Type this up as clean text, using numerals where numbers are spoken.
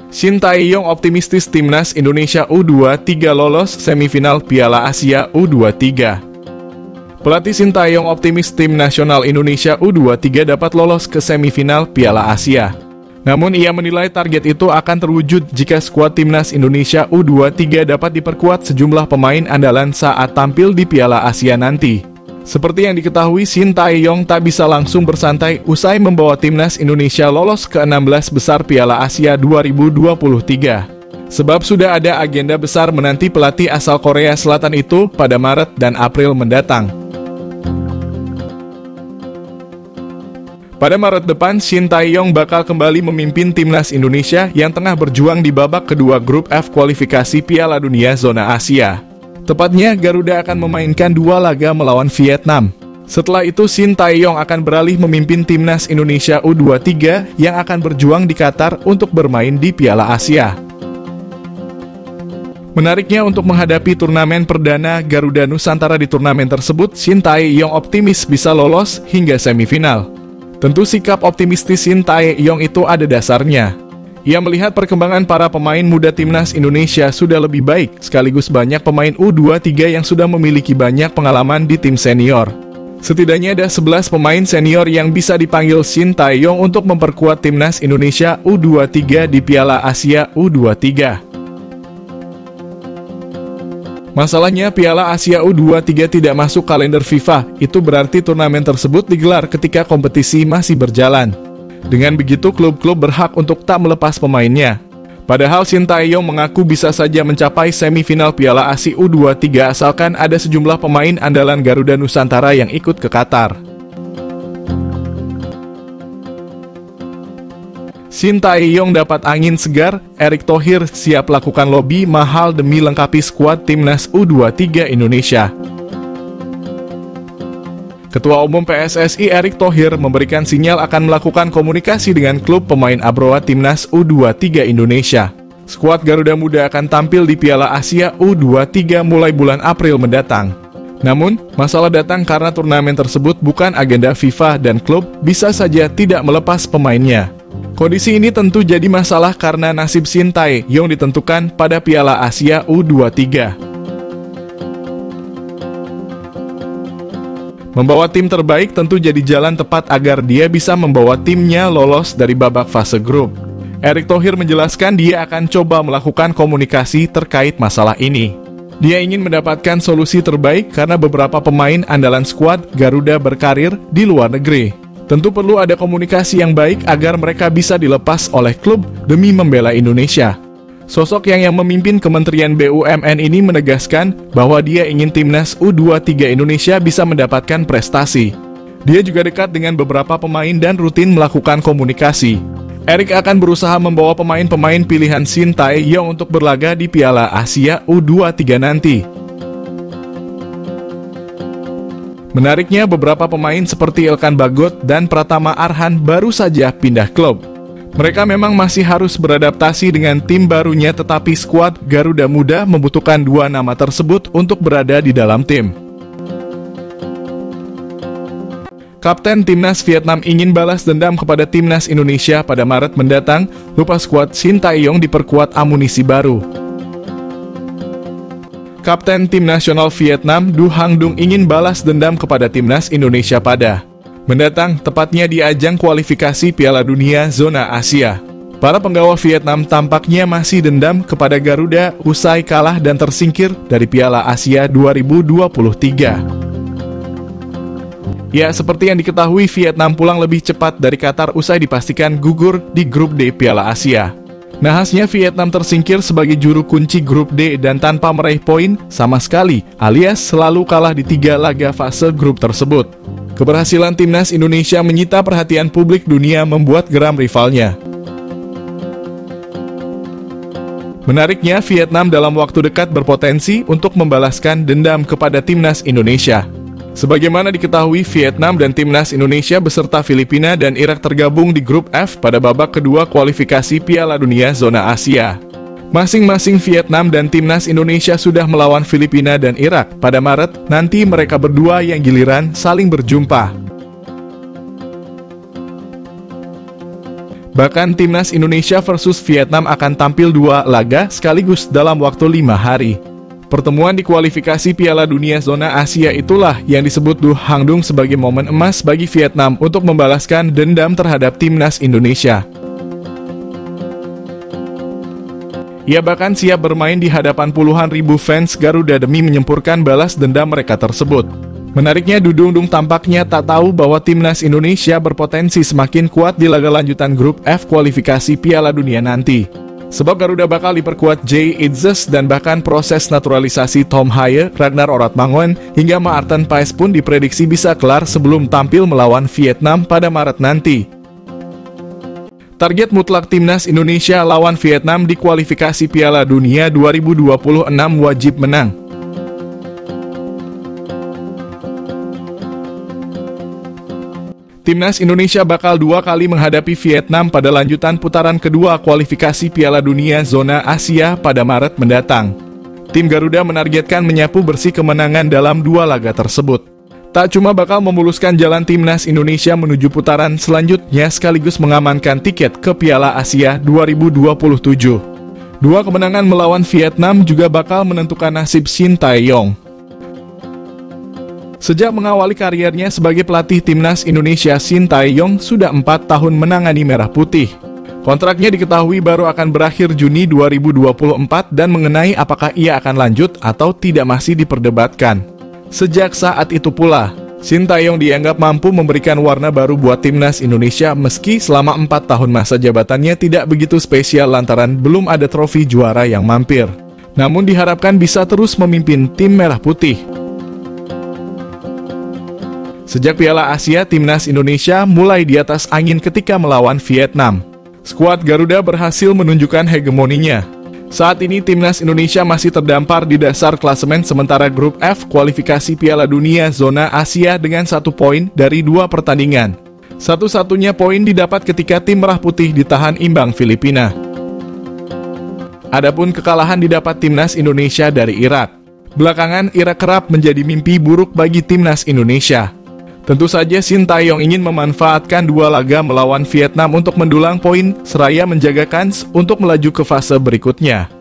Shin Tae-yong optimistis timnas Indonesia U23 lolos semifinal Piala Asia U23. Pelatih Shin Tae-yong optimis tim nasional Indonesia U23 dapat lolos ke semifinal Piala Asia. Namun ia menilai target itu akan terwujud jika skuad timnas Indonesia U23 dapat diperkuat sejumlah pemain andalan saat tampil di Piala Asia nanti. Seperti yang diketahui, Shin Tae-yong tak bisa langsung bersantai usai membawa timnas Indonesia lolos ke 16 besar Piala Asia 2023. Sebab sudah ada agenda besar menanti pelatih asal Korea Selatan itu pada Maret dan April mendatang. Pada Maret depan, Shin Tae-yong bakal kembali memimpin timnas Indonesia yang tengah berjuang di babak kedua grup F kualifikasi Piala Dunia Zona Asia. Tepatnya, Garuda akan memainkan 2 laga melawan Vietnam. Setelah itu, Shin Tae-yong akan beralih memimpin timnas Indonesia U23 yang akan berjuang di Qatar untuk bermain di Piala Asia. Menariknya, untuk menghadapi turnamen perdana Garuda Nusantara di turnamen tersebut, Shin Tae-yong optimis bisa lolos hingga semifinal. Tentu sikap optimistis Shin Tae-yong itu ada dasarnya. Ia melihat perkembangan para pemain muda timnas Indonesia sudah lebih baik, sekaligus banyak pemain U23 yang sudah memiliki banyak pengalaman di tim senior. Setidaknya ada 11 pemain senior yang bisa dipanggil Shin Tae-yong untuk memperkuat timnas Indonesia U23 di Piala Asia U23. Masalahnya, Piala Asia U23 tidak masuk kalender FIFA, itu berarti turnamen tersebut digelar ketika kompetisi masih berjalan. Dengan begitu, klub-klub berhak untuk tak melepas pemainnya. Padahal Shin Tae-yong mengaku bisa saja mencapai semifinal Piala Asia U23 asalkan ada sejumlah pemain andalan Garuda Nusantara yang ikut ke Qatar. Shin Tae-yong dapat angin segar, Erick Thohir siap lakukan lobi mahal demi lengkapi skuad timnas U23 Indonesia. Ketua Umum PSSI Erick Thohir memberikan sinyal akan melakukan komunikasi dengan klub pemain Abroa timnas U23 Indonesia. Skuad Garuda Muda akan tampil di Piala Asia U23 mulai bulan April mendatang. Namun, masalah datang karena turnamen tersebut bukan agenda FIFA dan klub bisa saja tidak melepas pemainnya. Kondisi ini tentu jadi masalah karena nasib Shin Tae-yong ditentukan pada Piala Asia U23. Membawa tim terbaik tentu jadi jalan tepat agar dia bisa membawa timnya lolos dari babak fase grup. Erick Thohir menjelaskan dia akan coba melakukan komunikasi terkait masalah ini. Dia ingin mendapatkan solusi terbaik karena beberapa pemain andalan skuad Garuda berkarir di luar negeri. Tentu perlu ada komunikasi yang baik agar mereka bisa dilepas oleh klub demi membela Indonesia. Sosok yang memimpin Kementerian BUMN ini menegaskan bahwa dia ingin timnas U23 Indonesia bisa mendapatkan prestasi. Dia juga dekat dengan beberapa pemain dan rutin melakukan komunikasi. Erick akan berusaha membawa pemain-pemain pilihan Shin Tae-yong untuk berlaga di Piala Asia U23 nanti. Menariknya, beberapa pemain seperti Elkan Bagot dan Pratama Arhan baru saja pindah klub. Mereka memang masih harus beradaptasi dengan tim barunya, tetapi skuad Garuda Muda membutuhkan 2 nama tersebut untuk berada di dalam tim. Kapten timnas Vietnam ingin balas dendam kepada timnas Indonesia pada Maret mendatang, lupa skuad Shin Tae-yong diperkuat amunisi baru. Kapten tim nasional Vietnam Du Hang Dung ingin balas dendam kepada timnas Indonesia pada mendatang, tepatnya di ajang kualifikasi Piala Dunia Zona Asia. Para penggawa Vietnam tampaknya masih dendam kepada Garuda usai kalah dan tersingkir dari Piala Asia 2023. Ya, seperti yang diketahui, Vietnam pulang lebih cepat dari Qatar usai dipastikan gugur di grup D Piala Asia. Nahasnya Vietnam tersingkir sebagai juru kunci grup D dan tanpa meraih poin sama sekali, alias selalu kalah di 3 laga fase grup tersebut. Keberhasilan timnas Indonesia menyita perhatian publik dunia membuat geram rivalnya. Menariknya, Vietnam dalam waktu dekat berpotensi untuk membalaskan dendam kepada timnas Indonesia. Sebagaimana diketahui, Vietnam dan timnas Indonesia beserta Filipina dan Irak tergabung di grup F pada babak kedua kualifikasi Piala Dunia Zona Asia. Masing-masing Vietnam dan timnas Indonesia sudah melawan Filipina dan Irak pada Maret, nanti mereka berdua yang giliran saling berjumpa. Bahkan timnas Indonesia versus Vietnam akan tampil 2 laga sekaligus dalam waktu 5 hari. Pertemuan di kualifikasi Piala Dunia zona Asia itulah yang disebut Du Hangdung sebagai momen emas bagi Vietnam untuk membalaskan dendam terhadap timnas Indonesia. Ia bahkan siap bermain di hadapan puluhan ribu fans Garuda demi menyempurkan balas dendam mereka tersebut. Menariknya, Du Hangdung tampaknya tak tahu bahwa timnas Indonesia berpotensi semakin kuat di laga lanjutan grup F kualifikasi Piala Dunia nanti. Sebab Garuda bakal diperkuat Jay Itzes dan bahkan proses naturalisasi Tom Haye, Ragnar Oratmangun, hingga Maarten Paes pun diprediksi bisa kelar sebelum tampil melawan Vietnam pada Maret nanti. Target mutlak timnas Indonesia lawan Vietnam di kualifikasi Piala Dunia 2026 wajib menang. Timnas Indonesia bakal 2 kali menghadapi Vietnam pada lanjutan putaran kedua kualifikasi Piala Dunia zona Asia pada Maret mendatang. Tim Garuda menargetkan menyapu bersih kemenangan dalam 2 laga tersebut. Tak cuma bakal memuluskan jalan timnas Indonesia menuju putaran selanjutnya sekaligus mengamankan tiket ke Piala Asia 2027. 2 kemenangan melawan Vietnam juga bakal menentukan nasib Shin Tae-yong. Sejak mengawali karirnya sebagai pelatih timnas Indonesia, Shin Tae-yong sudah 4 tahun menangani Merah Putih. Kontraknya diketahui baru akan berakhir Juni 2024 dan mengenai apakah ia akan lanjut atau tidak masih diperdebatkan. Sejak saat itu pula, Shin Tae-yong dianggap mampu memberikan warna baru buat timnas Indonesia meski selama 4 tahun masa jabatannya tidak begitu spesial lantaran belum ada trofi juara yang mampir. Namun diharapkan bisa terus memimpin tim Merah Putih. Sejak Piala Asia, timnas Indonesia mulai di atas angin ketika melawan Vietnam. Skuad Garuda berhasil menunjukkan hegemoninya. Saat ini timnas Indonesia masih terdampar di dasar klasemen sementara grup F kualifikasi Piala Dunia zona Asia dengan 1 poin dari 2 pertandingan. Satu-satunya poin didapat ketika tim Merah Putih ditahan imbang Filipina. Adapun kekalahan didapat timnas Indonesia dari Irak. Belakangan Irak kerap menjadi mimpi buruk bagi timnas Indonesia. Tentu saja Shin Tae-yong ingin memanfaatkan 2 laga melawan Vietnam untuk mendulang poin seraya menjaga kans untuk melaju ke fase berikutnya.